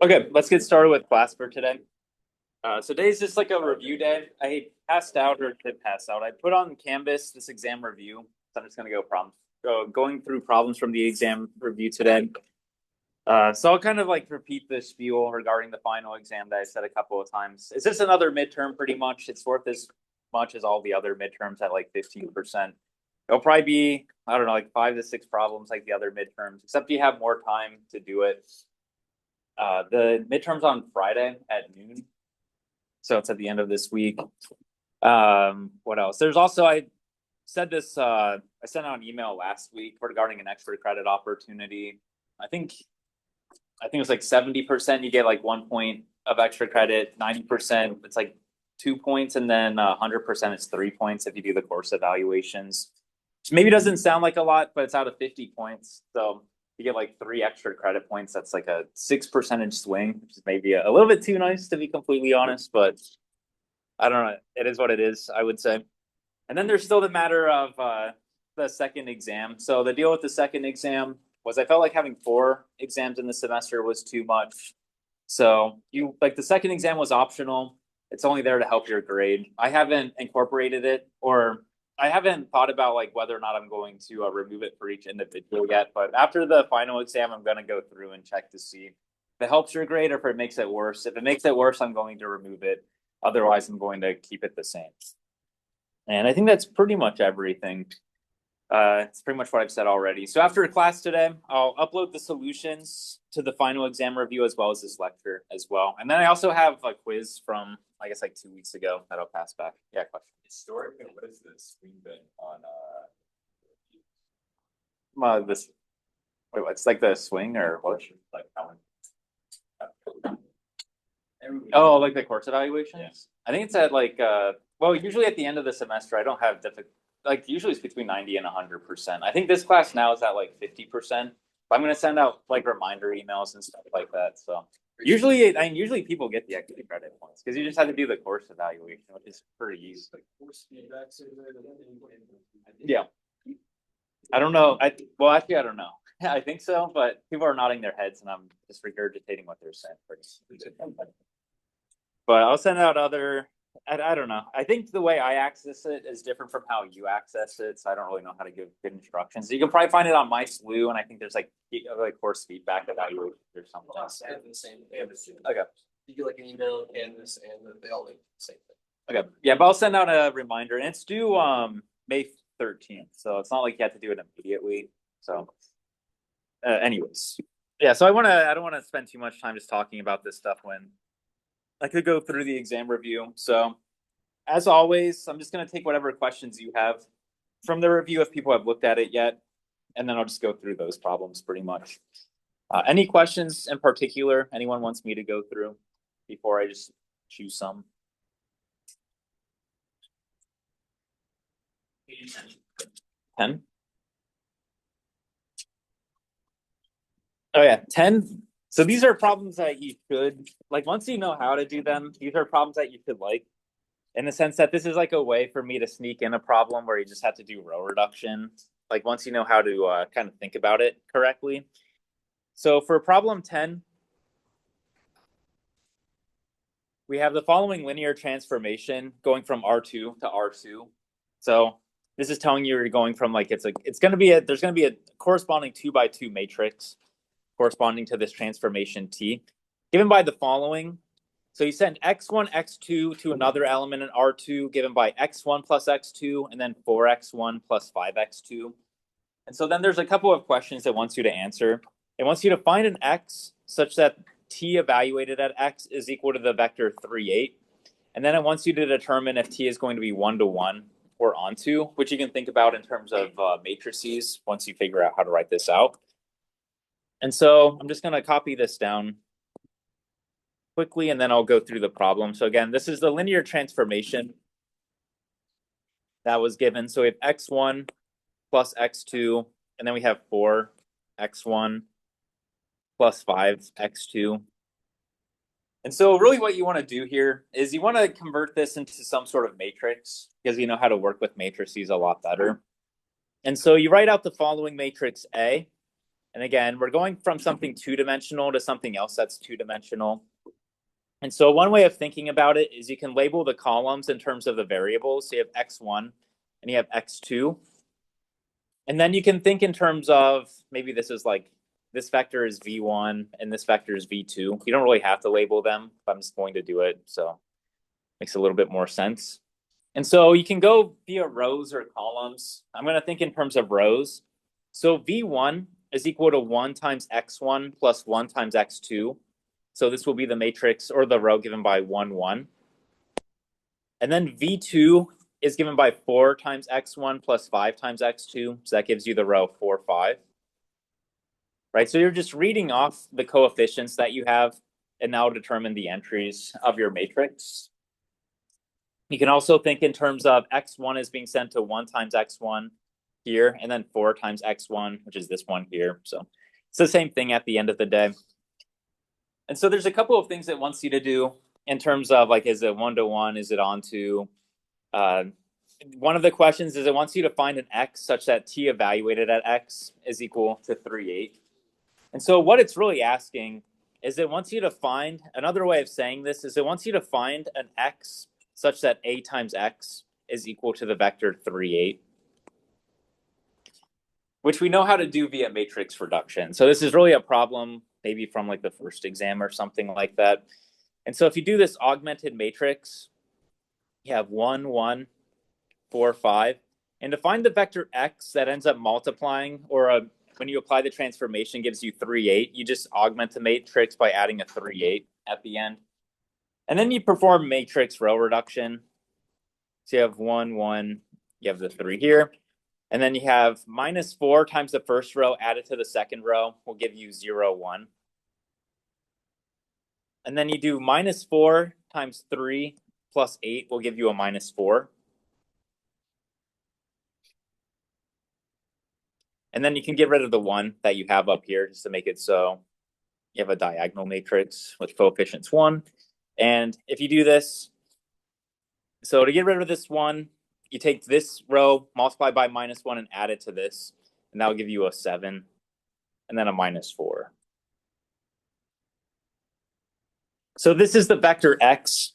Okay, let's get started with class for today. So today's just like a review day. I passed out or did pass out. I put on Canvas this exam review. So I'm just gonna going through problems from the exam review today. So I'll kind of like repeat the spiel regarding the final exam that I said a couple of times. It's just another midterm pretty much. It's worth as much as all the other midterms at like 15%. It'll probably be, I don't know, like 5 to 6 problems like the other midterms, except you have more time to do it. The midterm's on Friday at noon. So it's at the end of this week. What else? There's also, I said this, I sent out an email last week regarding an extra credit opportunity. I think it was like 70%, you get like 1 point of extra credit, 90%, it's like 2 points, and then 100% it's 3 points if you do the course evaluations. Which maybe doesn't sound like a lot, but it's out of 50 points. So you get like 3 extra credit points. That's like a 6% swing, which is maybe a little bit too nice to be completely honest, but I don't know. It is what it is, I would say. And then there's still the matter of the second exam. So the deal with the second exam was I felt like having 4 exams in the semester was too much. So the second exam was optional. It's only there to help your grade. I haven't incorporated it, or I haven't thought about like whether or not I'm going to remove it for each individual yet. But after the final exam, I'm going to go through and check to see if it helps your grade or if it makes it worse. If it makes it worse, I'm going to remove it. Otherwise, I'm going to keep it the same. And I think that's pretty much everything. It's pretty much what I've said already. So after class today, I'll upload the solutions to the final exam review as well as this lecture as well. And then I also have a quiz from, I guess, like 2 weeks ago that I'll pass back. Yeah, question. Historically, what is the swing been on this? Wait, it's like the swing or what? like how Oh, like the course evaluations? Yeah. I think it's at like well, usually at the end of the semester, I don't have like usually it's between 90 and 100%. I think this class now is at like 50%. But I'm gonna send out like reminder emails and stuff like that. So usually people get the extra credit points because you just have to do the course evaluation, which is pretty easy. like force feedback survey? Yeah. I don't know. Actually, I don't know. I think so, but people are nodding their heads, and I'm just regurgitating what they're saying. But I'll send out other. I don't know. I think the way I access it is different from how you access it, so I don't really know how to give good instructions. You can probably find it on my SLU, and I think there's like course feedback evaluation or something. They have the same. Okay. You get like an email, Canvas, and they all do the same thing. Okay. Yeah, but I'll send out a reminder, and it's due May 13th, so it's not like you have to do it immediately. So, anyways, yeah. So I don't want to spend too much time just talking about this stuff when I could go through the exam review. So, as always, I'm just going to take whatever questions you have from the review if people have looked at it yet, and then I'll just go through those problems pretty much. Any questions in particular anyone wants me to go through before I just choose some? 10? Oh yeah, 10. So these are problems that you should, like, once you know how to do them, these are problems that you should like, in the sense that this is like a way for me to sneak in a problem where you just have to do row reduction. Like once you know how to kind of think about it correctly. So for problem 10, we have the following linear transformation going from R2 to R2. So this is telling you you're going from like, there's going to be a corresponding 2x2 matrix corresponding to this transformation T, given by the following. So you send x1, x2 to another element in R2, given by x1 plus x2, and then 4x1 plus 5x2. And so then there's a couple of questions it wants you to answer. It wants you to find an x such that t evaluated at x is equal to the vector 3, 8. And then it wants you to determine if t is going to be 1 to 1 or onto, which you can think about in terms of matrices once you figure out how to write this out. And so I'm just going to copy this down quickly, and then I'll go through the problem. So again, this is the linear transformation that was given. So we have x1 plus x2, and then we have 4x1 plus 5x2. And so really what you want to do here is you want to convert this into some sort of matrix because you know how to work with matrices a lot better. And so you write out the following matrix A. And again, we're going from something two-dimensional to something else that's two-dimensional. And so one way of thinking about it is you can label the columns in terms of the variables. So you have x1 and you have x2. And then you can think in terms of maybe this is like this vector is v1 and this vector is v2. You don't really have to label them, but I'm just going to do it. So it makes a little bit more sense. And so you can go via rows or columns. I'm going to think in terms of rows. So v1 is equal to 1 times x1 plus 1 times x2. So this will be the matrix or the row given by 1, 1. And then v2 is given by 4 times x1 plus 5 times x2. So that gives you the row 4, 5. Right? So you're just reading off the coefficients that you have and now determine the entries of your matrix. You can also think in terms of x1 is being sent to 1 times x1 here, and then 4 times x1, which is this one here. So it's the same thing at the end of the day. And so there's a couple of things it wants you to do in terms of like, is it 1-to-1? Is it onto? One of the questions is it wants you to find an x such that t evaluated at x is equal to 3, 8. And so what it's really asking is it wants you to find, another way of saying this is it wants you to find an x such that a times x is equal to the vector 3, 8, which we know how to do via matrix reduction. So this is really a problem maybe from like the first exam or something like that. And so if you do this augmented matrix, you have 1, 1, 4, 5. And to find the vector x that ends up multiplying, or when you apply the transformation gives you 3, 8, you just augment the matrix by adding a 3, 8 at the end. And then you perform matrix row reduction. So you have 1, 1, you have the 3 here. And then you have -4 times the first row added to the second row will give you 0, 1. And then you do -4 times 3 plus 8 will give you a -4. And then you can get rid of the 1 that you have up here just to make it so you have a diagonal matrix with coefficients 1. And if you do this, so to get rid of this 1, you take this row, multiply by -1 and add it to this. And that will give you a 7 and then a -4. So this is the vector x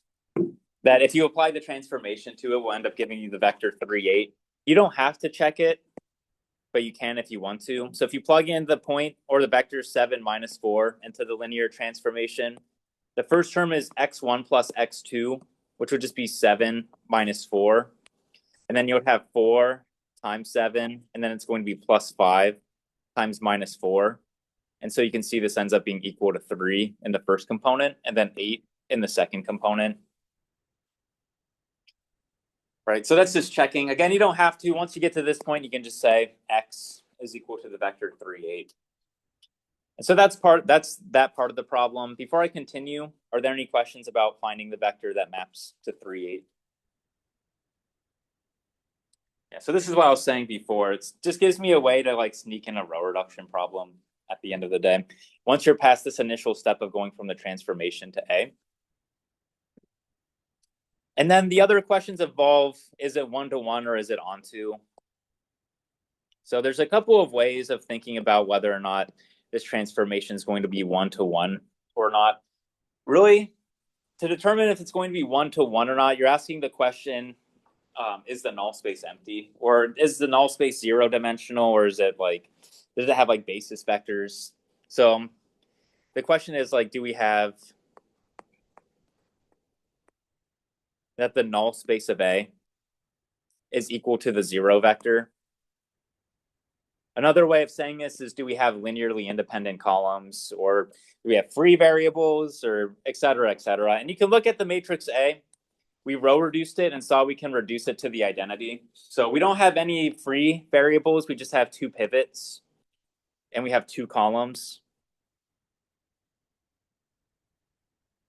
that if you apply the transformation to it will end up giving you the vector 3, 8. You don't have to check it, but you can if you want to. So if you plug in the point or the vector 7, -4 into the linear transformation, the first term is x1 plus x2, which would just be 7 -4. And then you would have 4 times 7, and then it's going to be plus 5 times -4. And so you can see this ends up being equal to 3 in the first component, and then 8 in the second component. Right, so that's just checking. Again, you don't have to. Once you get to this point, you can just say x is equal to the vector 3, 8. And so that's that part of the problem. Before I continue, are there any questions about finding the vector that maps to 3, 8? Yeah, so this is what I was saying before. It just gives me a way to like sneak in a row reduction problem at the end of the day. Once you're past this initial step of going from the transformation to A. And then the other questions involve, is it 1-to-1 or is it onto? So there's a couple of ways of thinking about whether or not this transformation is going to be 1-to-1 or not. Really, to determine if it's going to be 1-to-1 or not, you're asking the question, is the null space empty? Or is the null space 0-dimensional? Or is it like, does it have like basis vectors? So the question is like, do we have that the null space of A is equal to the 0 vector? Another way of saying this is, do we have linearly independent columns, or do we have free variables, or et cetera, et cetera? And you can look at the matrix A. We row reduced it and saw we can reduce it to the identity. So we don't have any free variables. We just have 2 pivots, and we have 2 columns.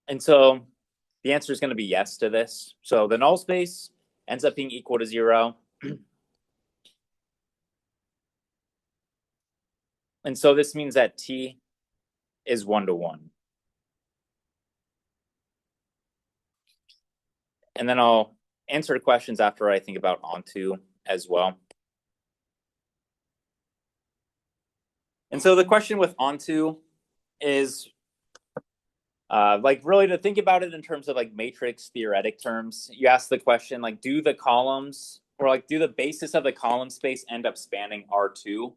And so the answer is going to be yes to this. So the null space ends up being equal to 0. And so this means that T is 1-to-1. and then I'll answer questions after I think about onto as well. And so the question with onto is like really to think about it in terms of like matrix theoretic terms. You ask the question like, do the columns or like do the basis of the column space end up spanning R2?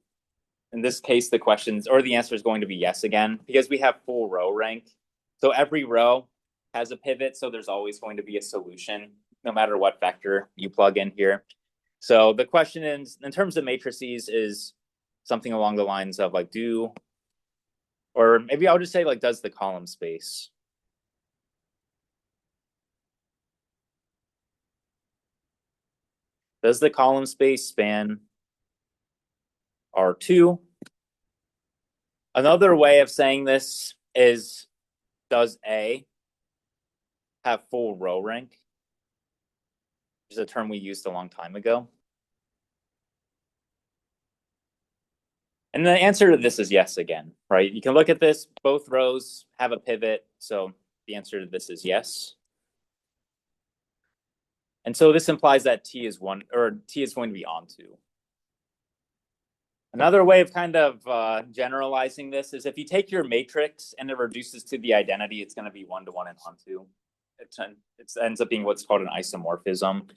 In this case, the questions or the answer is going to be yes again, because we have full row rank. So every row has a pivot, so there's always going to be a solution, no matter what vector you plug in here. So the question is, in terms of matrices, is something along the lines of like do, or maybe I'll just say like does the column space. Does the column space span R2? Another way of saying this is, does A have full row rank? Which is a term we used a long time ago. And the answer to this is yes again, right? You can look at this, both rows have a pivot, so the answer to this is yes. And so this implies that T is one, or T is going to be onto. Another way of kind of generalizing this is if you take your matrix and it reduces to the identity, it's going to be one-to-one and onto. It ends up being what's called an isomorphism.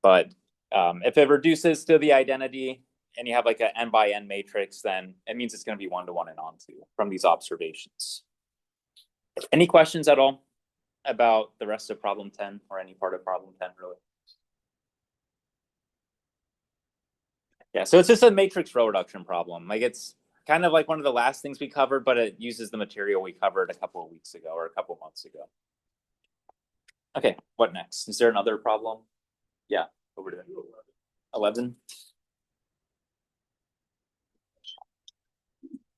But if it reduces to the identity and you have like an n by n matrix, then it means it's going to be one-to-one and onto from these observations. Any questions at all about the rest of problem 10 or any part of problem 10 really? Yeah, so it's just a matrix row reduction problem. Like it's kind of like one of the last things we covered, but it uses the material we covered a couple of weeks ago or a couple of months ago. Okay, what next? Is there another problem? Yeah, over to 11.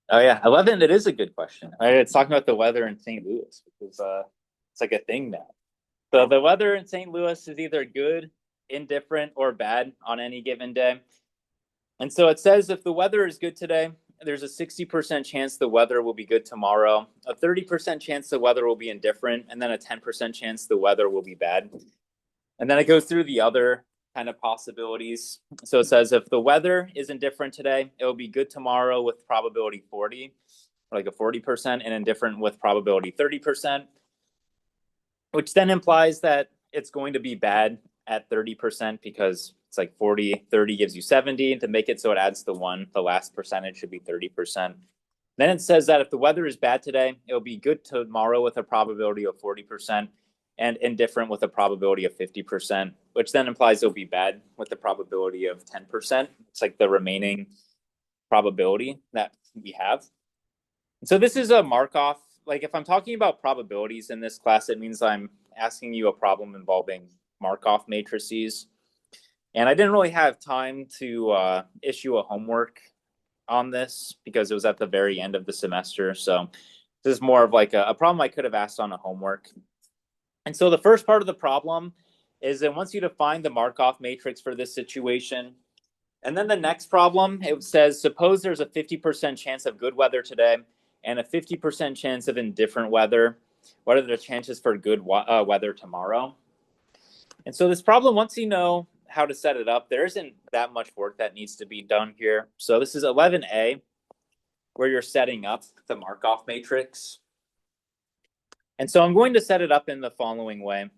Oh yeah, 11. It is a good question. It's talking about the weather in St. Louis, which is it's like a thing now. So the weather in St. Louis is either good, indifferent, or bad on any given day. And so it says if the weather is good today, there's a 60% chance the weather will be good tomorrow, a 30% chance the weather will be indifferent, and then a 10% chance the weather will be bad. And then it goes through the other kind of possibilities. So it says if the weather is indifferent today, it will be good tomorrow with probability 40, like a 40%, and indifferent with probability 30%, which then implies that it's going to be bad at 30% because it's like 40, 30 gives you 70. To make it so it adds the one, the last percentage should be 30%. Then it says that if the weather is bad today, it'll be good tomorrow with a probability of 40% and indifferent with a probability of 50%, which then implies it'll be bad with the probability of 10%. It's like the remaining probability that we have. So this is a Markov. Like if I'm talking about probabilities in this class, it means I'm asking you a problem involving Markov matrices. And I didn't really have time to issue a homework on this because it was at the very end of the semester. So this is more of like a problem I could have asked on a homework. And so the first part of the problem is it wants you to find the Markov matrix for this situation. And then the next problem, it says, suppose there's a 50% chance of good weather today and a 50% chance of indifferent weather. What are the chances for good weather tomorrow? And so this problem, once you know how to set it up, there isn't that much work that needs to be done here. So this is 11A, where you're setting up the Markov matrix. And so I'm going to set it up in the following way.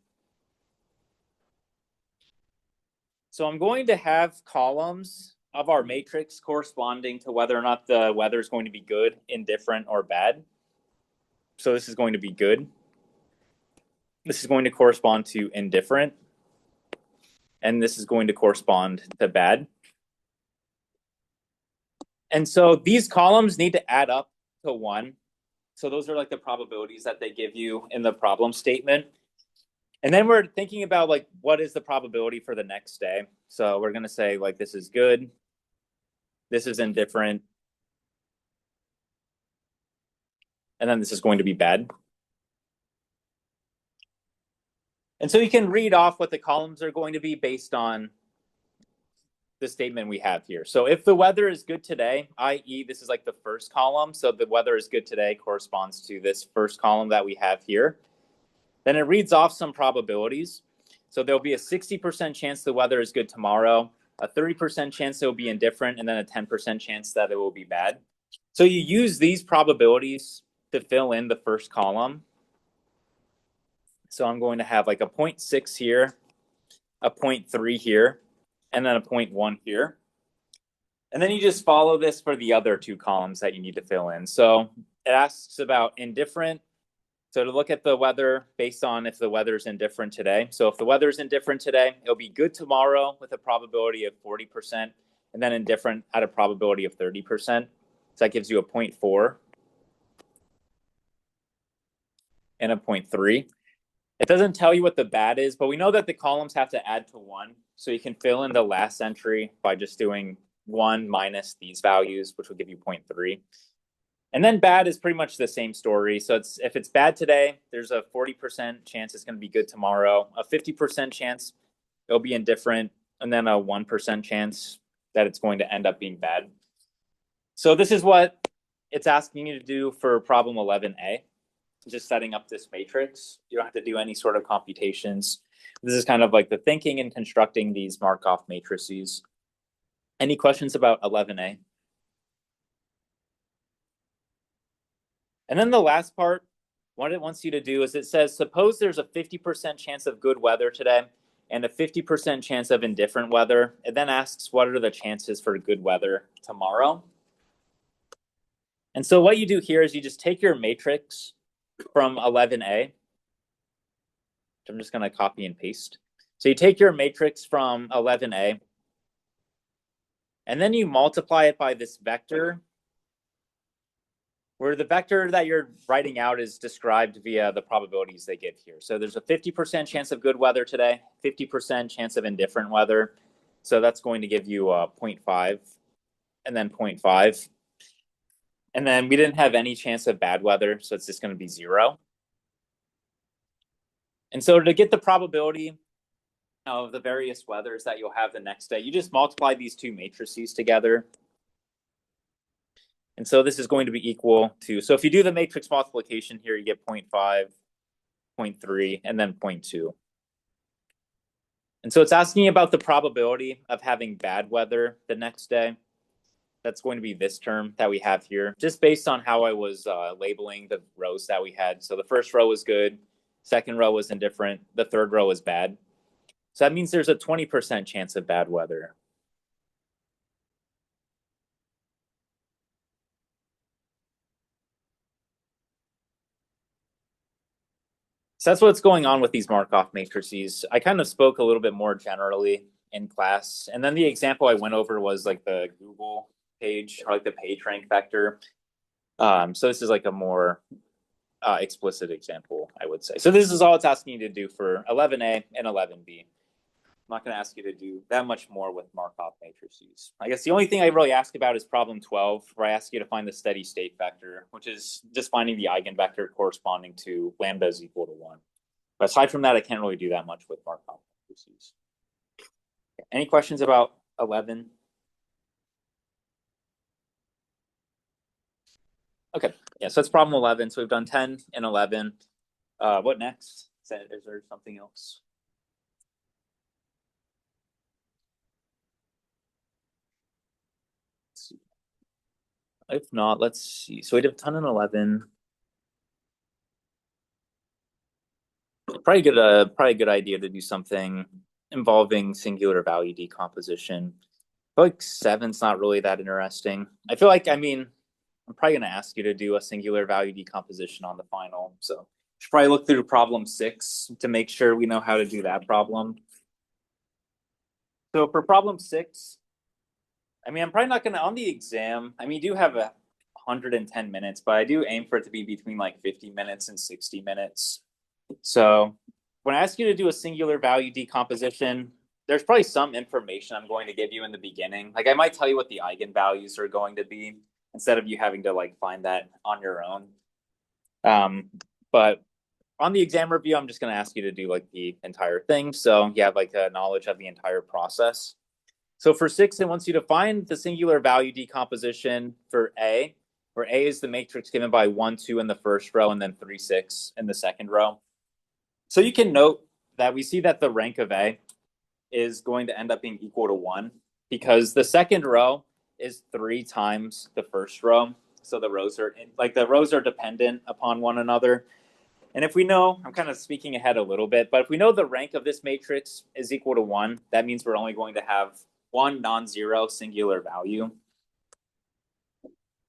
So I'm going to have columns of our matrix corresponding to whether or not the weather is going to be good, indifferent, or bad. So this is going to be good. This is going to correspond to indifferent. And this is going to correspond to bad. And so these columns need to add up to 1. So those are like the probabilities that they give you in the problem statement. And then we're thinking about like, what is the probability for the next day? So we're going to say like, this is good. This is indifferent. And then this is going to be bad. And so you can read off what the columns are going to be based on the statement we have here. So if the weather is good today, i.e. this is like the first column. So the weather is good today corresponds to this first column that we have here. Then it reads off some probabilities. So there'll be a 60% chance the weather is good tomorrow, a 30% chance it will be indifferent, and then a 10% chance that it will be bad. So you use these probabilities to fill in the first column. So I'm going to have like a 0.6 here, a 0.3 here, and then a 0.1 here. And then you just follow this for the other two columns that you need to fill in. So it asks about indifferent. So to look at the weather based on if the weather's indifferent today. So if the weather's indifferent today, it'll be good tomorrow with a probability of 40%, and then indifferent at a probability of 30%. So that gives you a 0.4 and a 0.3. It doesn't tell you what the bad is, but we know that the columns have to add to 1. So you can fill in the last entry by just doing 1 minus these values, which will give you 0.3. And then bad is pretty much the same story. So if it's bad today, there's a 40% chance it's going to be good tomorrow, a 50% chance it'll be indifferent, and then a 1% chance that it's going to end up being bad. So this is what it's asking you to do for problem 11A. Just setting up this matrix. You don't have to do any sort of computations. This is kind of like the thinking and constructing these Markov matrices. Any questions about 11A? And then the last part, what it wants you to do is it says, suppose there's a 50% chance of good weather today and a 50% chance of indifferent weather. It then asks, what are the chances for good weather tomorrow? And so what you do here is you just take your matrix from 11A, which I'm just going to copy and paste. So you take your matrix from 11A, and then you multiply it by this vector, where the vector that you're writing out is described via the probabilities they give here. So there's a 50% chance of good weather today, 50% chance of indifferent weather. So that's going to give you a 0.5 and then 0.5. And then we didn't have any chance of bad weather, so it's just going to be 0. And so to get the probability of the various weathers that you'll have the next day, you just multiply these two matrices together. And so this is going to be equal to, so if you do the matrix multiplication here, you get 0.5, 0.3, and then 0.2. And so it's asking about the probability of having bad weather the next day. That's going to be this term that we have here, just based on how I was labeling the rows that we had. So the first row was good, second row was indifferent, the third row was bad. So that means there's a 20% chance of bad weather. So that's what's going on with these Markov matrices. I kind of spoke a little bit more generally in class. And then the example I went over was like the Google page or like the PageRank vector. So this is like a more explicit example, I would say. So this is all it's asking you to do for 11A and 11B. I'm not going to ask you to do that much more with Markov matrices. I guess the only thing I really ask about is problem 12, where I ask you to find the steady state vector, which is just finding the eigenvector corresponding to lambda is equal to 1. But aside from that, I can't really do that much with Markov matrices. Any questions about 11? Okay, yeah, so that's problem 11. So we've done 10 and 11. What next? Is there something else? If not, let's see. So we did 10 and 11. Probably a good idea to do something involving singular value decomposition. I feel like 7's not really that interesting. I feel like, I'm probably going to ask you to do a singular value decomposition on the final. So should probably look through problem 6 to make sure we know how to do that problem. So for problem 6, I'm probably not going to, on the exam, you do have 110 minutes, but I do aim for it to be between like 50 minutes and 60 minutes. So when I ask you to do a singular value decomposition, there's probably some information I'm going to give you in the beginning. Like I might tell you what the eigenvalues are going to be instead of you having to like find that on your own. But on the exam review, I'm just going to ask you to do like the entire thing. So you have like a knowledge of the entire process. So for 6, it wants you to find the singular value decomposition for A, where A is the matrix given by 1, 2 in the first row and then 3, 6 in the second row. So you can note that we see that the rank of A is going to end up being equal to 1 because the second row is 3 times the first row. So the rows are dependent upon one another. And if we know, I'm kind of speaking ahead a little bit, but if we know the rank of this matrix is equal to 1, that means we're only going to have one non-zero singular value.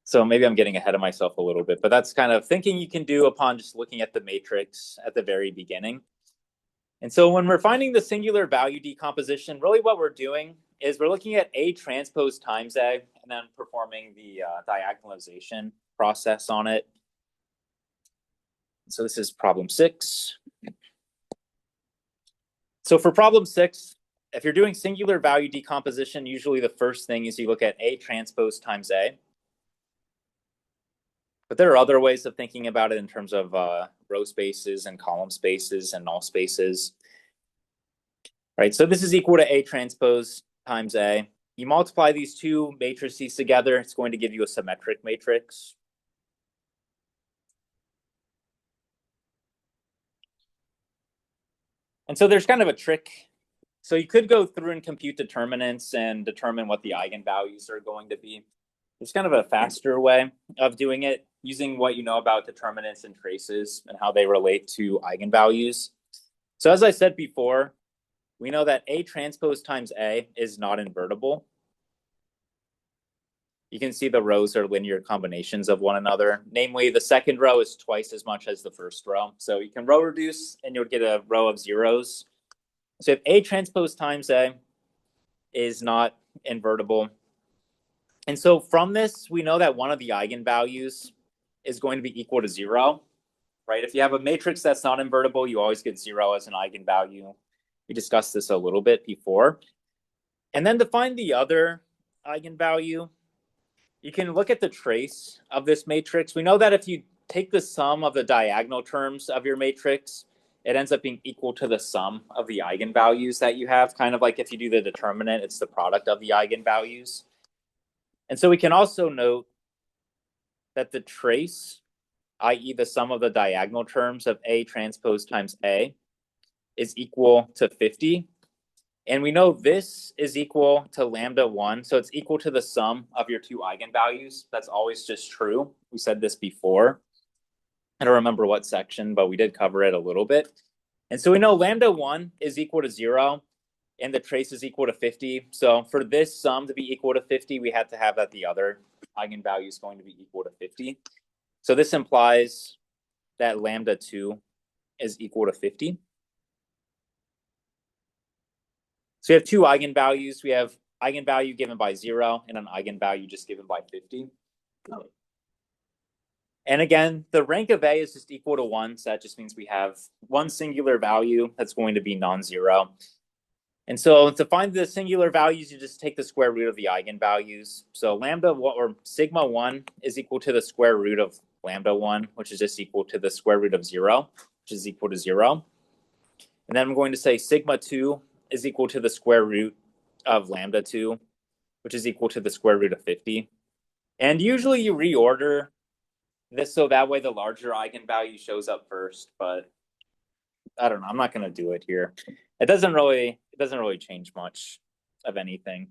So maybe I'm getting ahead of myself a little bit, but that's kind of thinking you can do upon just looking at the matrix at the very beginning. And so when we're finding the singular value decomposition, really what we're doing is we're looking at A transpose times A and then performing the diagonalization process on it. So this is problem 6. So for problem 6, if you're doing singular value decomposition, usually the first thing is you look at A transpose times A. But there are other ways of thinking about it in terms of row spaces and column spaces and null spaces. Right, so this is equal to A transpose times A. You multiply these two matrices together, it's going to give you a symmetric matrix. And so there's kind of a trick. So you could go through and compute determinants and determine what the eigenvalues are going to be. There's kind of a faster way of doing it using what you know about determinants and traces and how they relate to eigenvalues. So as I said before, we know that A transpose times A is not invertible. You can see the rows are linear combinations of one another. Namely, the second row is twice as much as the first row. So you can row reduce and you'll get a row of zeros. So if A transpose times A is not invertible. And so from this, we know that one of the eigenvalues is going to be equal to 0, right? If you have a matrix that's not invertible, you always get 0 as an eigenvalue. We discussed this a little bit before. And then to find the other eigenvalue, you can look at the trace of this matrix. We know that if you take the sum of the diagonal terms of your matrix, it ends up being equal to the sum of the eigenvalues that you have. Kind of like if you do the determinant, it's the product of the eigenvalues. And so we can also note that the trace, i.e. the sum of the diagonal terms of A transpose times A, is equal to 50. And we know this is equal to lambda 1. So it's equal to the sum of your two eigenvalues. That's always just true. We said this before. I don't remember what section, but we did cover it a little bit. And so we know lambda 1 is equal to 0 and the trace is equal to 50. So for this sum to be equal to 50, we had to have that the other eigenvalue is going to be equal to 50. So this implies that lambda 2 is equal to 50. So we have two eigenvalues. We have eigenvalue given by 0 and an eigenvalue just given by 50. And again, the rank of A is just equal to 1. So that just means we have one singular value that's going to be non-zero. And so to find the singular values, you just take the square root of the eigenvalues. So lambda or sigma 1 is equal to the square root of lambda 1, which is just equal to the square root of 0, which is equal to 0. And then I'm going to say sigma 2 is equal to the square root of lambda 2, which is equal to the square root of 50. And usually you reorder this so that way the larger eigenvalue shows up first, but I don't know. I'm not going to do it here. It doesn't really change much of anything.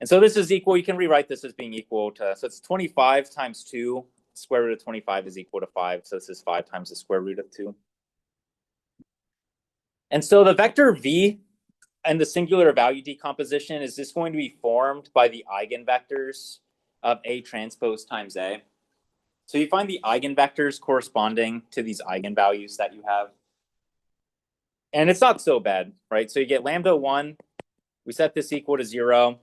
And so this is equal. You can rewrite this as being equal to, so it's 25 times 2. Square root of 25 is equal to 5. So this is 5 times the square root of 2. And so the vector v and the singular value decomposition is this going to be formed by the eigenvectors of A transpose times A. So you find the eigenvectors corresponding to these eigenvalues that you have. And it's not so bad, right? So you get lambda 1. We set this equal to 0.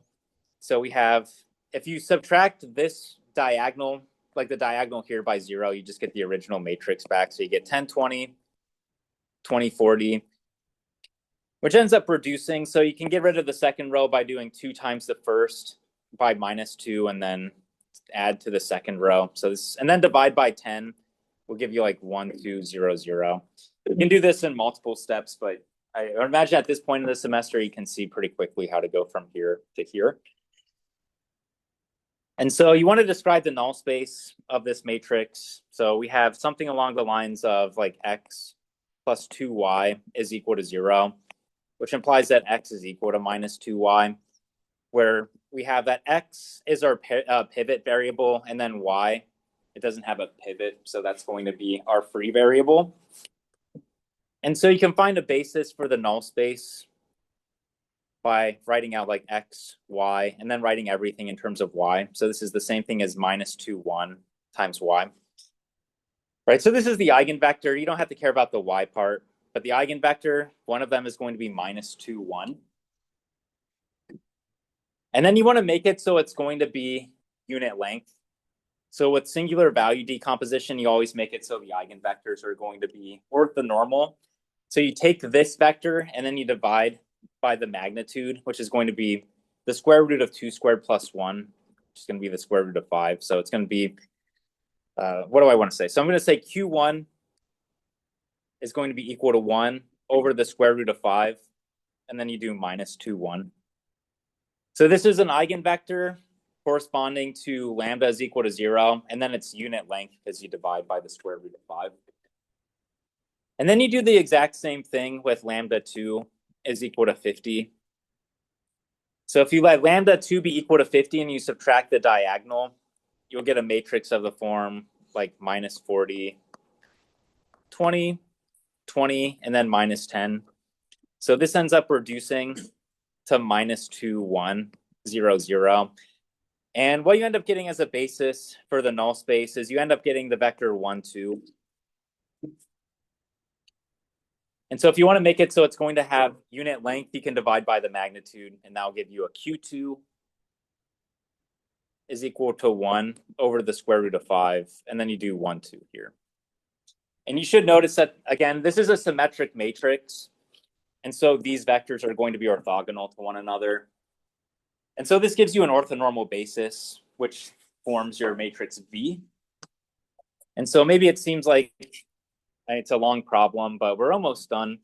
So we have, if you subtract this diagonal, like the diagonal here by 0, you just get the original matrix back. So you get 10, 20, 20, 40, which ends up reducing. So you can get rid of the second row by doing 2 times the first by minus 2 and then add to the second row. So this, and then divide by 10 will give you like 1, 2, 0, 0. You can do this in multiple steps, but I imagine at this point in the semester, you can see pretty quickly how to go from here to here. And so you want to describe the null space of this matrix. So we have something along the lines of like X plus 2y is equal to 0, which implies that x is equal to minus 2y, where we have that x is our pivot variable, and then y, it doesn't have a pivot, so that's going to be our free variable. And so you can find a basis for the null space by writing out like x, y, and then writing everything in terms of y. So this is the same thing as minus 2, 1 times y. Right, so this is the eigenvector. You don't have to care about the y part, but the eigenvector, one of them is going to be minus 2, 1. And then you want to make it so it's going to be unit length. So with singular value decomposition, you always make it so the eigenvectors are going to be orthonormal. So you take this vector and then you divide by the magnitude, which is going to be the square root of 2 squared plus 1, which is going to be the square root of 5. So it's going to be, what do I want to say? So I'm going to say Q1 is going to be equal to 1 over the square root of 5, and then you do minus 2, 1. So this is an eigenvector corresponding to lambda is equal to 0, and then it's unit length because you divide by the square root of 5. And then you do the exact same thing with lambda 2 is equal to 50. So if you let lambda 2 be equal to 50 and you subtract the diagonal, you'll get a matrix of the form like minus 40, 20, 20, and then minus 10. So this ends up reducing to minus 2, 1, 0, 0. And what you end up getting as a basis for the null space is you end up getting the vector 1, 2. And so if you want to make it so it's going to have unit length, you can divide by the magnitude, and that'll give you a Q2 is equal to 1 over the square root of 5, and then you do 1, 2 here. And you should notice that, again, this is a symmetric matrix, and so these vectors are going to be orthogonal to one another. And so this gives you an orthonormal basis, which forms your matrix V. And so maybe it seems like it's a long problem, but we're almost done.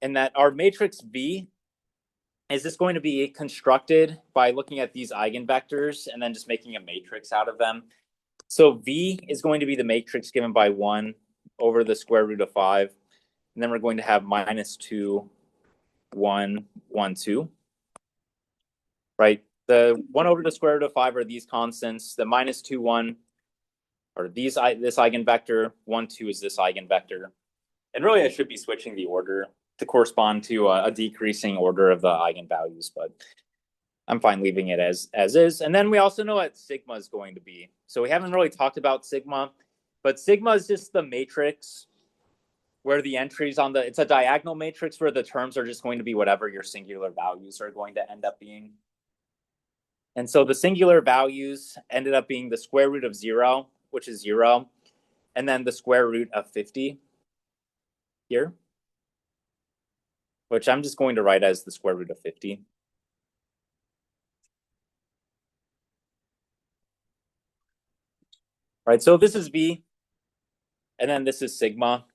And that our matrix V is just going to be constructed by looking at these eigenvectors and then just making a matrix out of them. So V is going to be the matrix given by 1 over the square root of 5. And then we're going to have minus 2, 1, 1, 2. Right? The 1 over the square root of 5 are these constants. The minus 2, 1 or this eigenvector. 1, 2 is this eigenvector. And really, I should be switching the order to correspond to a decreasing order of the eigenvalues, but I'm fine leaving it as is. And then we also know what sigma is going to be. So we haven't really talked about sigma, but sigma is just the matrix where the entries on it's a diagonal matrix where the terms are just going to be whatever your singular values are going to end up being. And so the singular values ended up being the square root of 0, which is 0, and then the square root of 50 here, which I'm just going to write as the square root of 50. Right, so this is V, and then this is sigma.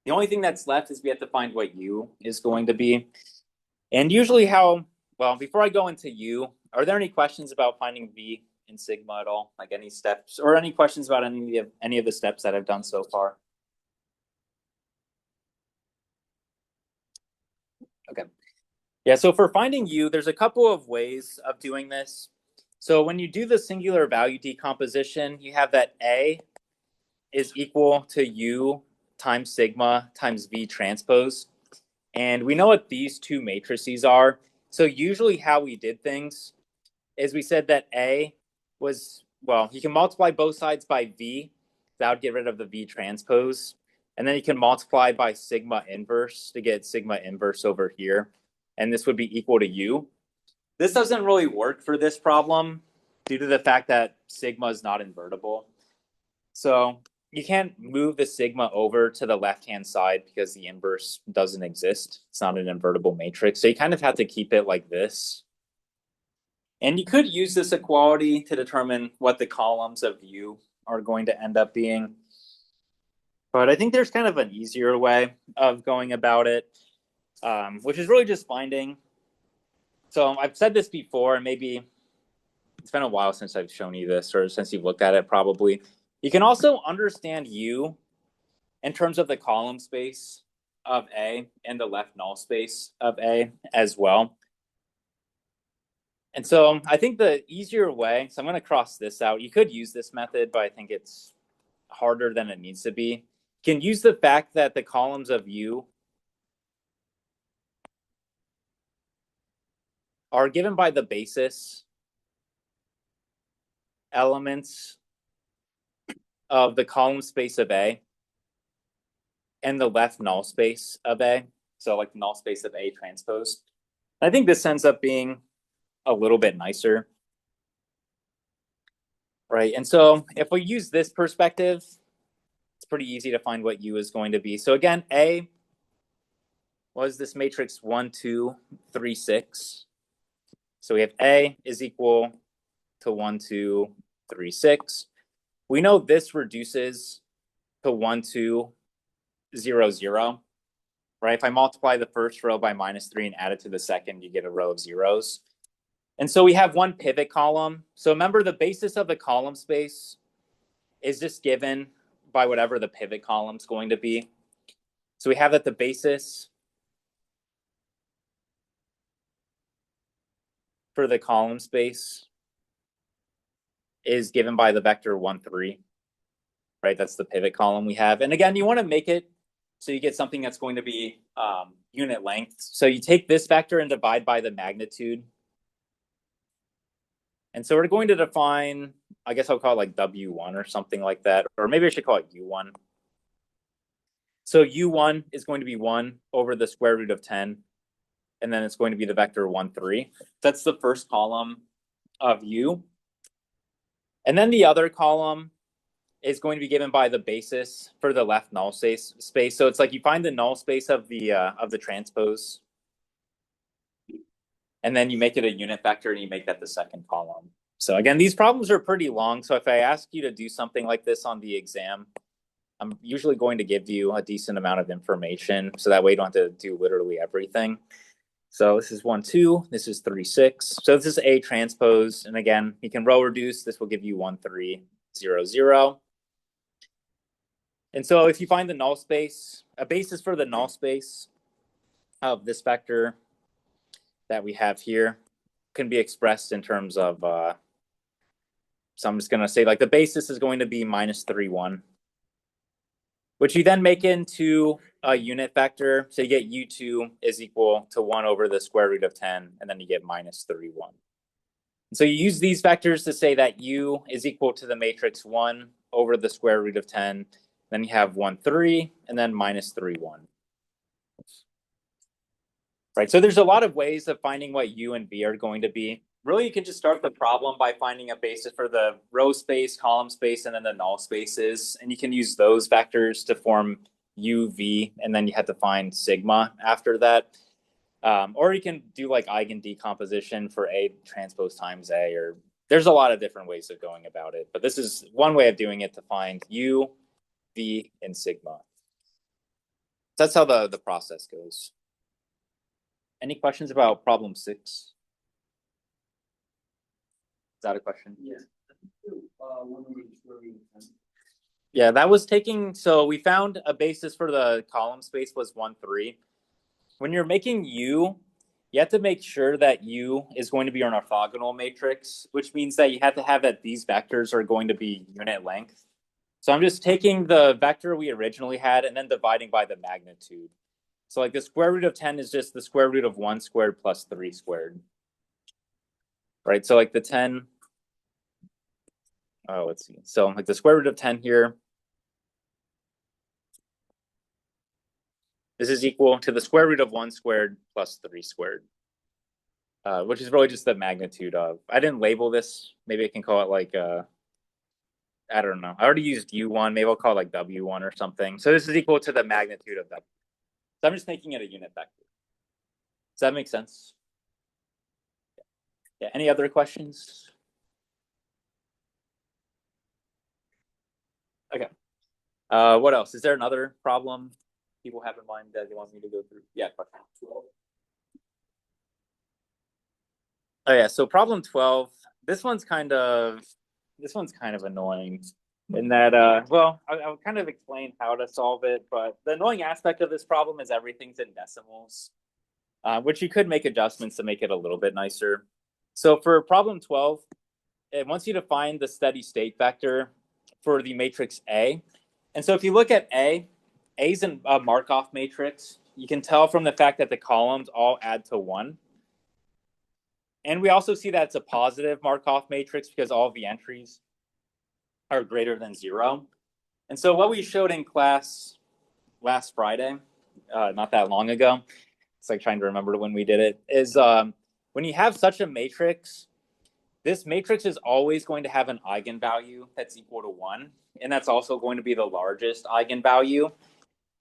The only thing that's left is we have to find what U is going to be. And usually well, before I go into U, are there any questions about finding V in sigma at all? Like any steps or any questions about any of the steps that I've done so far? Okay. Yeah, so for finding U, there's a couple of ways of doing this. So when you do the singular value decomposition, you have that A is equal to U times sigma times V transpose. And we know what these two matrices are. So usually how we did things is we said that A was, well, you can multiply both sides by V. That would get rid of the V transpose. And then you can multiply by sigma inverse to get sigma inverse over here. And this would be equal to U. This doesn't really work for this problem due to the fact that sigma is not invertible. So you can't move the sigma over to the left-hand side because the inverse doesn't exist. It's not an invertible matrix. So you kind of have to keep it like this. And you could use this equality to determine what the columns of U are going to end up being. But I think there's kind of an easier way of going about it, which is really just finding. So I've said this before, and maybe it's been a while since I've shown you this, or since you've looked at it probably. You can also understand U in terms of the column space of A and the left null space of A as well. And so I think the easier way, so I'm going to cross this out. You could use this method, but I think it's harder than it needs to be. You can use the fact that the columns of U are given by the basis elements of the column space of A and the left null space of A. So like the null space of A transpose. I think this ends up being a little bit nicer. Right. And so if we use this perspective, it's pretty easy to find what U is going to be. So again, A was this matrix 1, 2, 3, 6. So we have A is equal to 1, 2, 3, 6. We know this reduces to 1, 2, 0, 0. Right? If I multiply the first row by -3 and add it to the second, you get a row of zeros. And so we have one pivot column. So remember, the basis of the column space is just given by whatever the pivot column is going to be. So we have that the basis for the column space is given by the vector 1, 3. Right? That's the pivot column we have. And again, you want to make it so you get something that's going to be unit length. So you take this vector and divide by the magnitude. And so we're going to define, I guess I'll call it like W1 or something like that. Or maybe I should call it U1. So U1 is going to be 1 over the square root of 10. And then it's going to be the vector 1, 3. That's the first column of U. And then the other column is going to be given by the basis for the left null space. So it's like you find the null space of the transpose, and then you make it a unit vector and you make that the second column. So again, these problems are pretty long. So if I ask you to do something like this on the exam, I'm usually going to give you a decent amount of information. So that way you don't have to do literally everything. So this is 1, 2, this is 3, 6. So this is A transpose. And again, you can row reduce. This will give you 1, 3, 0, 0. And so if you find the null space, a basis for the null space of this vector that we have here can be expressed in terms of, so I'm just going to say like the basis is going to be -3, 1, which you then make into a unit vector. So you get U2 is equal to 1 over the square root of 10, and then you get -3, 1. And so you use these vectors to say that U is equal to the matrix 1 over the square root of 10. Then you have 1, 3, and then -3, 1. Right, so there's a lot of ways of finding what U and V are going to be. Really, you can just start the problem by finding a basis for the row space, column space, and then the null spaces. And you can use those vectors to form U, V, and then you have to find sigma after that. Or you can do like eigen decomposition for A transpose times A, or there's a lot of different ways of going about it. But this is one way of doing it to find U, V, and sigma. That's how the process goes. Any questions about problem 6? Is that a question? Yes. Yeah, that was taking, so we found a basis for the column space was 1, 3. When you're making U, you have to make sure that U is going to be an orthogonal matrix, which means that you have to have that these vectors are going to be unit length. So I'm just taking the vector we originally had and then dividing by the magnitude. So like the square root of 10 is just the square root of 1 squared plus 3 squared. Right, so like the 10, oh, let's see. So like the square root of 10 here, this is equal to the square root of 1 squared plus 3 squared, which is really just the magnitude of, I didn't label this. Maybe I can call it like, I don't know. I already used U1. Maybe I'll call it like W1 or something. So this is equal to the magnitude of that. So I'm just making it a unit vector. Does that make sense? Yeah. Any other questions? Okay. What else? Is there another problem people have in mind that they want me to go through? Yeah. Question. Oh yeah. So problem 12. This one's kind of annoying. And that, well, I'll kind of explain how to solve it, but the annoying aspect of this problem is everything's in decimals, which you could make adjustments to make it a little bit nicer. So for problem 12, it wants you to find the steady state vector for the matrix A. And so if you look at A is a Markov matrix. You can tell from the fact that the columns all add to 1. And we also see that it's a positive Markov matrix because all of the entries are greater than 0. And so what we showed in class last Friday, not that long ago, it's like trying to remember when we did it, is when you have such a matrix, this matrix is always going to have an eigenvalue that's equal to 1, and that's also going to be the largest eigenvalue.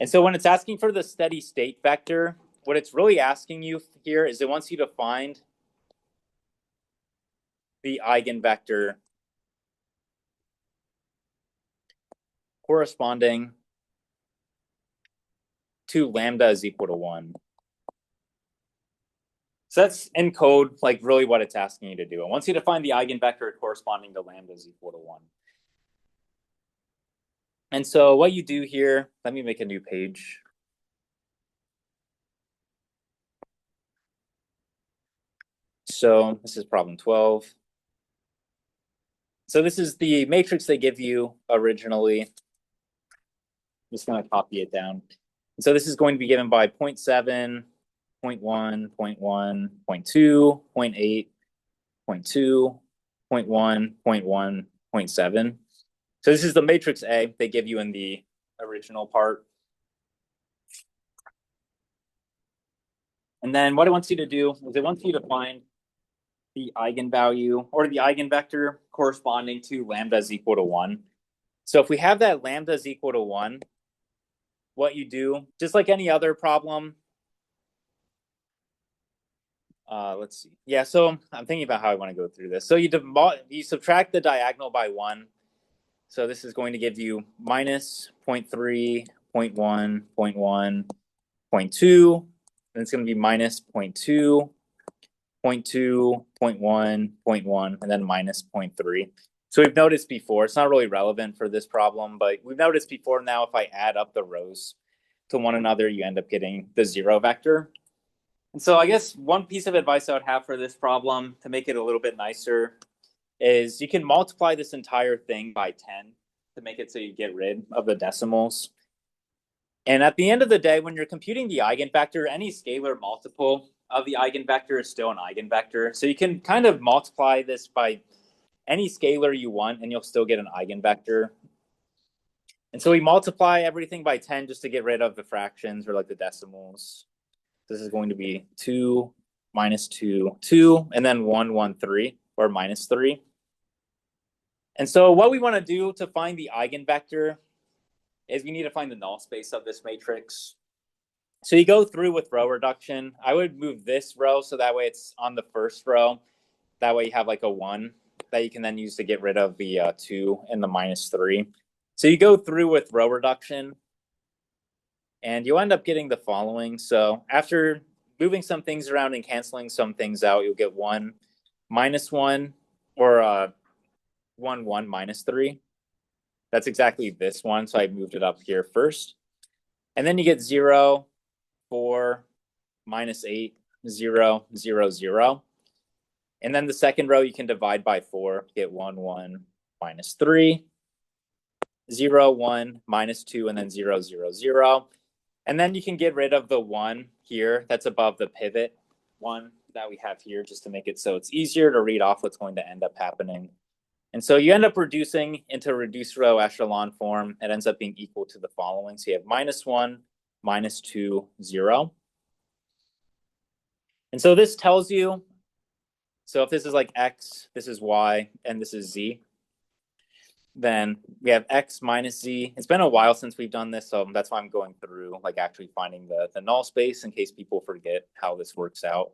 And so when it's asking for the steady state vector, what it's really asking you here is it wants you to find the eigenvector corresponding to lambda is equal to 1. So that's in code, like really what it's asking you to do. It wants you to find the eigenvector corresponding to lambda is equal to 1. And so what you do here, let me make a new page. So this is problem 12. So this is the matrix they give you originally. I'm just going to copy it down. And so this is going to be given by 0.7, 0.1, 0.1, 0.2, 0.8, 0.2, 0.1, 0.1, 0.7. So this is the matrix A they give you in the original part. And then what it wants you to do is it wants you to find the eigenvalue or the eigenvector corresponding to lambda is equal to 1. So if we have that lambda is equal to 1, what you do, just like any other problem, let's see. Yeah, so I'm thinking about how I want to go through this. So you subtract the diagonal by 1. So this is going to give you minus 0.3, 0.1, 0.1, 0.2. And it's going to be minus 0.2, 0.2, 0.1, 0.1, and then minus 0.3. So we've noticed before, it's not really relevant for this problem, but we've noticed before now if I add up the rows to one another, you end up getting the 0 vector. And so I guess one piece of advice I would have for this problem to make it a little bit nicer is you can multiply this entire thing by 10 to make it so you get rid of the decimals. And at the end of the day, when you're computing the eigenvector, any scalar multiple of the eigenvector is still an eigenvector. So you can kind of multiply this by any scalar you want, and you'll still get an eigenvector. And so we multiply everything by 10 just to get rid of the fractions or like the decimals. This is going to be 2, minus 2, 2, and then 1, 1, 3, or minus 3. And so what we want to do to find the eigenvector is we need to find the null space of this matrix. So you go through with row reduction. I would move this row so that way it's on the first row. That way you have like a 1 that you can then use to get rid of the 2 and the minus 3. So you go through with row reduction, and you'll end up getting the following. So after moving some things around and canceling some things out, you'll get 1, minus 1, or 1, 1, minus 3. That's exactly this one, so I moved it up here first. And then you get 0, 4, minus 8, 0, 0, 0. And then the second row you can divide by 4, get 1, 1, minus 3, 0, 1, minus 2, and then 0, 0, 0. And then you can get rid of the 1 here that's above the pivot 1 that we have here just to make it so it's easier to read off what's going to end up happening. And so you end up reducing into reduced row echelon form. It ends up being equal to the following. So you have minus 1, minus 2, 0. And so this tells you, so if this is like x, this is y, and this is z, then we have x minus z. It's been a while since we've done this, so that's why I'm going through like actually finding the null space in case people forget how this works out.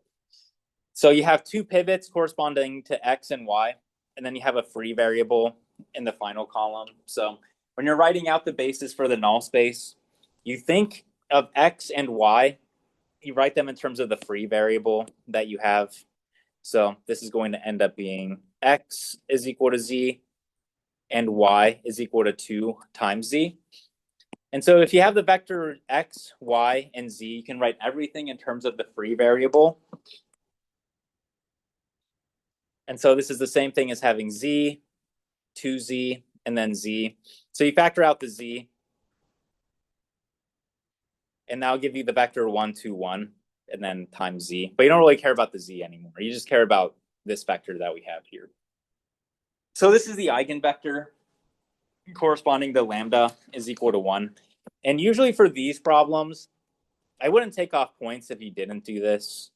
So you have two pivots corresponding to x and y, and then you have a free variable in the final column. So when you're writing out the basis for the null space, you think of x and y, you write them in terms of the free variable that you have. So this is going to end up being x is equal to z, and y is equal to 2 times z. And so if you have the vector x, y, and z, you can write everything in terms of the free variable. And so this is the same thing as having z, 2z, and then z. So you factor out the z, and that'll give you the vector 1, 2, 1, and then times z. But you don't really care about the z anymore. You just care about this vector that we have here. So this is the eigenvector corresponding to lambda is equal to 1. And usually for these problems, I wouldn't take off points if you didn't do this.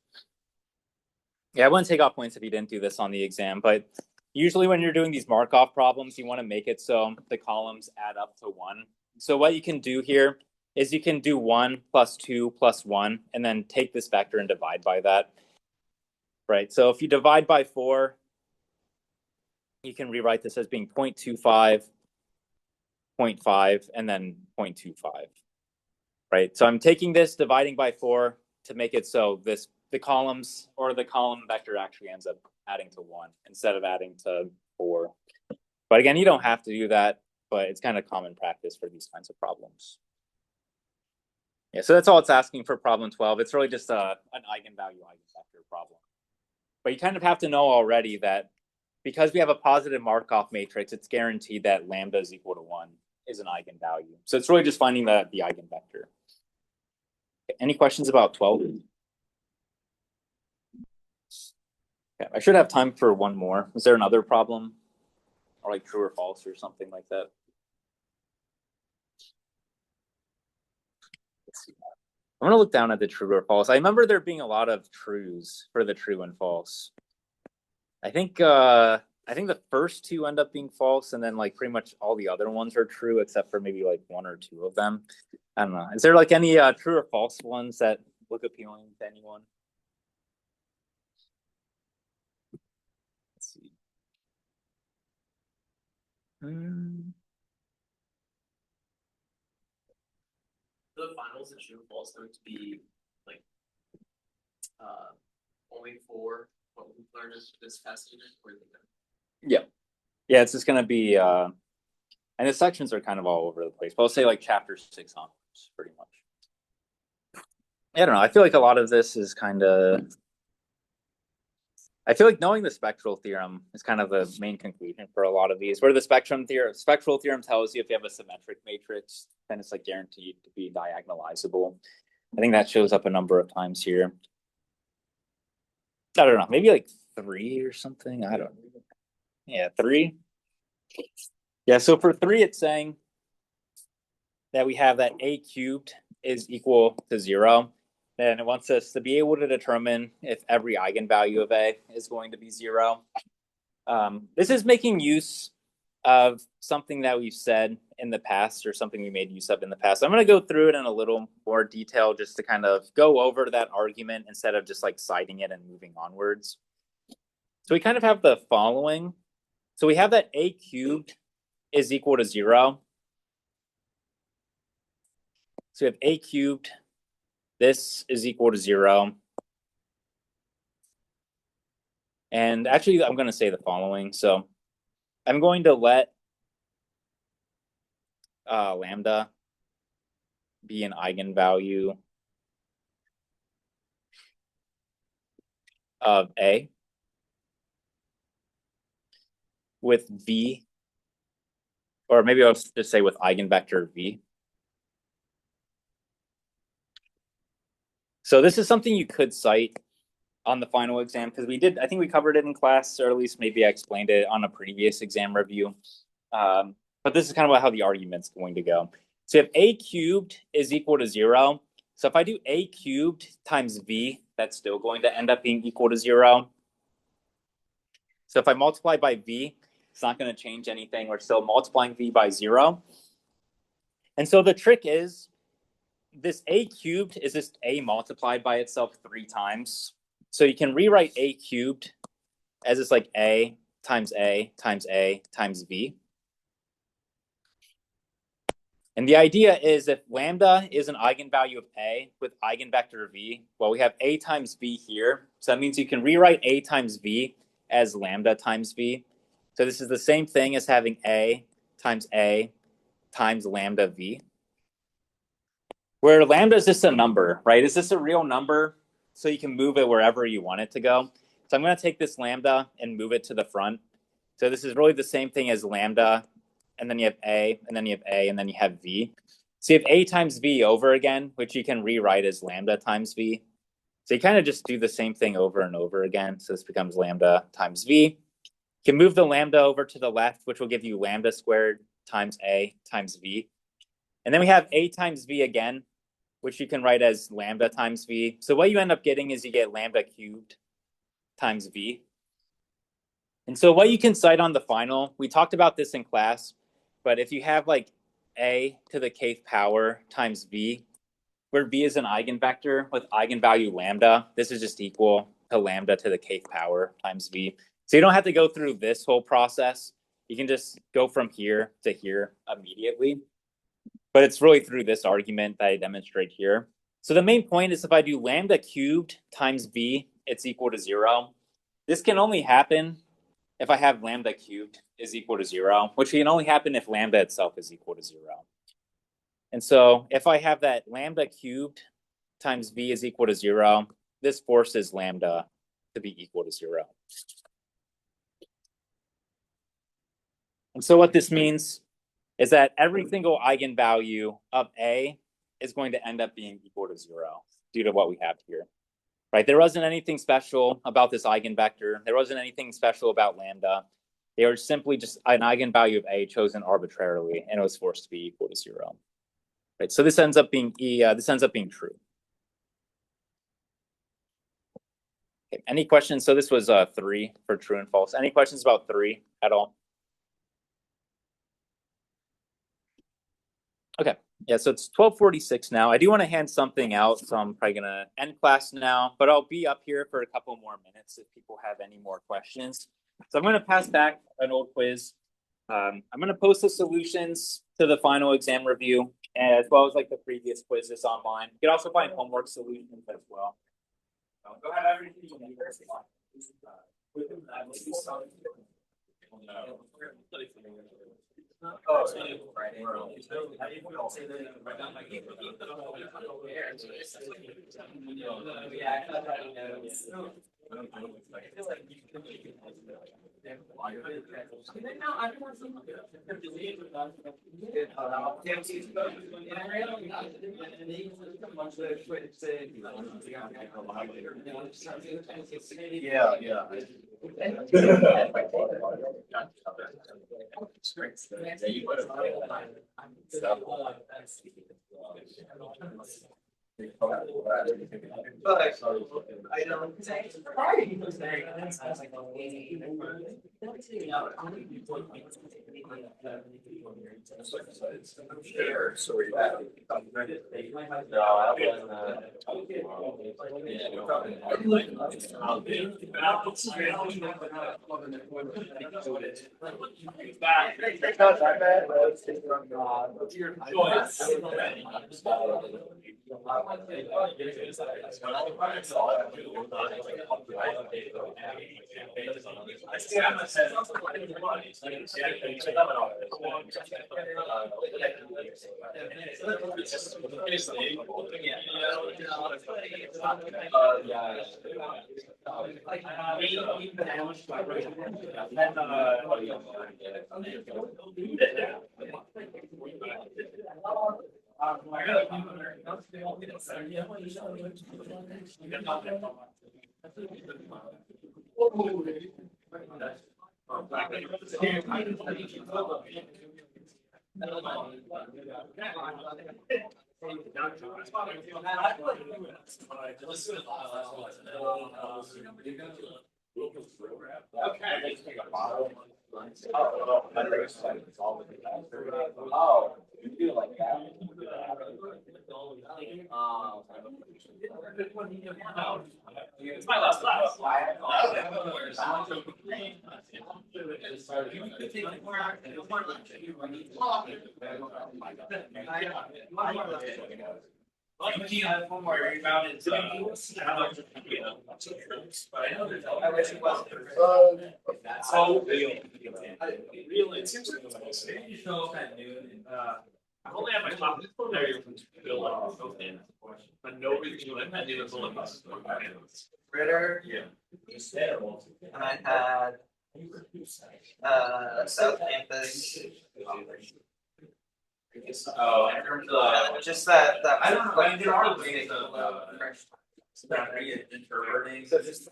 Yeah, I wouldn't take off points if you didn't do this on the exam, but usually when you're doing these Markov problems, you want to make it so the columns add up to 1. So what you can do here is you can do 1 plus 2 plus 1, and then take this vector and divide by that. Right, so if you divide by 4, you can rewrite this as being 0.25, 0.5, and then 0.25. Right, so I'm taking this, dividing by 4 to make it so the columns or the column vector actually ends up adding to 1 instead of adding to 4. But again, you don't have to do that, but it's kind of common practice for these kinds of problems. Yeah, so that's all it's asking for problem 12. It's really just an eigenvalue eigenvector problem. But you kind of have to know already that because we have a positive Markov matrix, it's guaranteed that lambda is equal to 1 is an eigenvalue. So it's really just finding the eigenvector. Any questions about 12? Okay, I should have time for one more. Is there another problem? Or like true or false or something like that? Let's see. I'm going to look down at the true or false. I remember there being a lot of trues for the true and false. I think the first two end up being false, and then like pretty much all the other ones are true except for maybe like one or two of them. I don't know. Is there like any true or false ones that look appealing to anyone? Let's see. The finals and true and false going to be like only for what we've learned this past unit, or Yeah. Yeah, it's just gonna be and the sections are kind of all over the place. But I'll say like chapter 6 onwards, pretty much. I don't know. I feel like a lot of this is kind of. I feel like knowing the spectral theorem is kind of the main conclusion for a lot of these. Where the spectral theorem tells you if you have a symmetric matrix, then it's like guaranteed to be diagonalizable. I think that shows up a number of times here. I don't know, maybe like 3 or something. I don't know. Yeah, 3. Yeah, so for 3, it's saying that we have that a cubed is equal to 0. Then it wants us to be able to determine if every eigenvalue of A is going to be 0. This is making use of something that we've said in the past, or something we made use of in the past. I'm going to go through it in a little more detail just to kind of go over that argument instead of just like citing it and moving onwards. So we kind of have the following. So we have that a cubed is equal to 0. So we have a cubed. This is equal to 0. And actually, I'm going to say the following. So I'm going to let lambda be an eigenvalue of A with V, or maybe I'll just say with eigenvector V. So this is something you could cite on the final exam, because I think we covered it in class, or at least maybe I explained it on a previous exam review. But this is kind of how the argument's going to go. So if a cubed is equal to 0, so if I do a cubed times v, that's still going to end up being equal to 0. So if I multiply by v, it's not going to change anything. We're still multiplying v by 0. And so the trick is, this a cubed is just a multiplied by itself 3 times. So you can rewrite a cubed as it's like a times a times a times v. And the idea is if lambda is an eigenvalue of a with eigenvector v, well, we have a times v here. So that means you can rewrite a times v as lambda times v. So this is the same thing as having A times lambda V, where lambda is just a number, right? Is this a real number? So you can move it wherever you want it to go. So I'm going to take this lambda and move it to the front. So this is really the same thing as lambda, and then you have A, and then you have A, and then you have V. So you have A times V over again, which you can rewrite as lambda times V. So you kind of just do the same thing over and over again. So this becomes lambda times V. You can move the lambda over to the left, which will give you lambda squared times A times V. And then we have A times V again, which you can write as lambda times V. So what you end up getting is you get lambda cubed times V. And so what you can cite on the final, we talked about this in class, but if you have like A to the kth power times V, where V is an eigenvector with eigenvalue lambda, this is just equal to lambda to the kth power times V. So you don't have to go through this whole process. You can just go from here to here immediately. But it's really through this argument that I demonstrate here. So the main point is if I do lambda cubed times V, it's equal to 0. This can only happen if I have lambda cubed is equal to 0, which can only happen if lambda itself is equal to 0. And so if I have that lambda cubed times V is equal to 0, this forces lambda to be equal to 0. And so what this means is that every single eigenvalue of A is going to end up being equal to 0 due to what we have here. Right? There wasn't anything special about this eigenvector. There wasn't anything special about lambda. They were simply just an eigenvalue of A chosen arbitrarily, and it was forced to be equal to 0. Right? So this ends up being true. Okay. Any questions? So this was 3 for true and false. Any questions about 3 at all? Okay. Yeah, so it's 12:46 now. I do want to hand something out, so I'm probably going to end class now, but I'll be up here for a couple more minutes if people have any more questions. So I'm going to pass back an old quiz. I'm going to post the solutions to the final exam review, as well as like the previous quizzes online. You can also find homework solutions as well. So go ahead, everything you need. Yeah. It's my last class. One more rebound is. I wish it wasn't. So. Really, it seems like it's Show up at noon and, I only have my top there. But no reason I did a bullet. Ritter, Yeah. and I had South Campus. Oh, in terms of. Just that I don't know, I mean, there are fresh ways of, fresh. interpreting. So just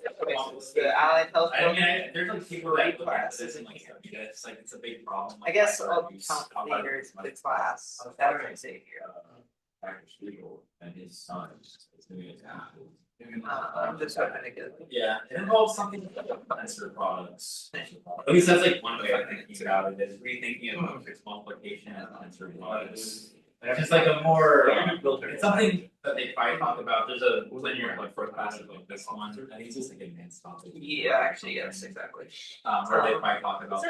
the allied health. I mean, there's like people that look at classes. this and like, it's like, it's a big problem. I guess I'll count leaders the class. That would say here. And his son. I'm just hoping to get. Yeah, it involves something answer products. At least that's like one way of thinking about it, is rethinking about fixed multiplication and answer products. It's just like a more, it's something that they probably talk about, there's a linear like fourth class like this one, I think it's just like advanced topic. Yeah, actually, yes, exactly. Where they probably talk about.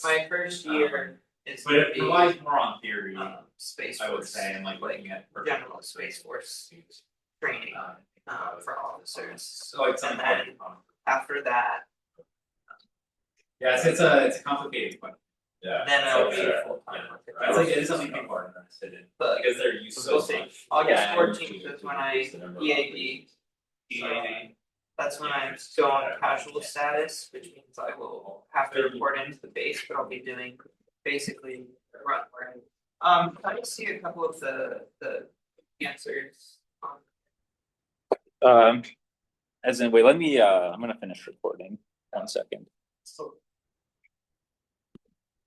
My first year is. But it relies more on theory, Space I would Force, say, and like looking at. general Space Force training, for officers. So like something. And then after that, Yeah, it's a complicated question. Yeah. then it'll It's be like, full time. It's like, it's something people are interested in, But because they're used so we'll see. much. August Yeah, 14th is when I EAD. That's when I go on casual status, which means I will have to report into the base, but I'll be doing basically run work. I just see a couple of the answers. As in, wait, let me, I'm gonna finish recording, 1 second. So